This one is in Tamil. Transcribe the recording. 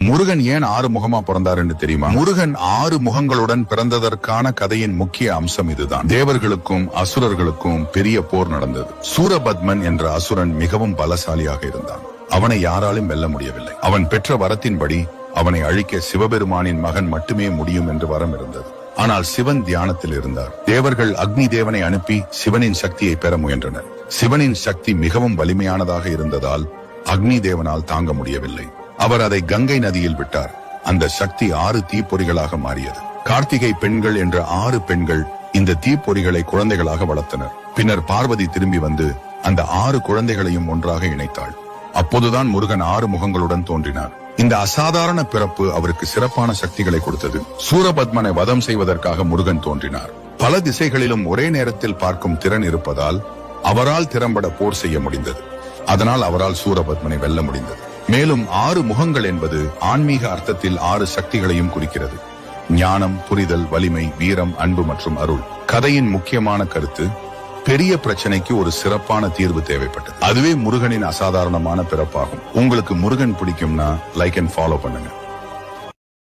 முருகன் ஏன் 6 முகமா பிறந்தாருன்னு தெரியுமா? முருகன் 6 முகங்களுடன் பிறந்ததற்கான கதையின் முக்கிய அம்சம் இதுதான். தேவர்களுக்கும் அசுரர்களுக்கும் பெரிய போர் நடந்தது. சூரபத்மன் என்ற அசுரன் மிகவும் பலசாலியாக இருந்தான். அவனை யாராலும் வெல்ல முடியவில்லை. அவன் பெற்ற வரத்தின்படி அவனை அழிக்க சிவபெருமானின் மகன் மட்டுமே முடியும் என்று வரம் இருந்தது. ஆனால் சிவன் தியானத்தில் இருந்தார். தேவர்கள் அக்னி தேவனை அனுப்பி சிவனின் சக்தியை பெற முயன்றனர். சிவனின் சக்தி மிகவும் வலிமையானதாக இருந்ததால் அக்னி தேவனால் தாங்க முடியவில்லை. அவர் அதை கங்கை நதியில் விட்டார். அந்த சக்தி 6 தீப்பொறிகளாக மாறியது. கார்த்திகை பெண்கள் என்ற 6 பெண்கள் இந்த தீப்பொறிகளை குழந்தைகளாக வளர்த்தனர். பின்னர் பார்வதி திரும்பி வந்து அந்த 6 குழந்தைகளையும் ஒன்றாக இணைத்தாள். அப்போதுதான் முருகன் 6 முகங்களுடன் தோன்றினார். இந்த அசாதாரண பிறப்பு அவருக்கு சிறப்பான சக்திகளை கொடுத்தது. சூரபத்மனை வதம் செய்வதற்காக முருகன் தோன்றினார். பல திசைகளிலும் ஒரே நேரத்தில் பார்க்கும் திறன் இருப்பதால் அவரால் திறம்பட போர் செய்ய முடிந்தது. அதனால் அவரால் சூரபத்மனை வெல்ல முடிந்தது. மேலும் 6 முகங்கள் என்பது ஆன்மீக அர்த்தத்தில் 6 சக்திகளையும் குறிக்கிறது. ஞானம், புரிதல், வலிமை, வீரம், அன்பு மற்றும் அருள். கதையின் முக்கியமான கருத்து, பெரிய பிரச்சனைக்கு ஒரு சிறப்பான தீர்வு தேவைப்பட்டது. அதுவே முருகனின் அசாதாரணமான பிறப்பாகும். உங்களுக்கு முருகன் பிடிக்கும்னா லைக் அண்ட் ஃபாலோ பண்ணுங்க.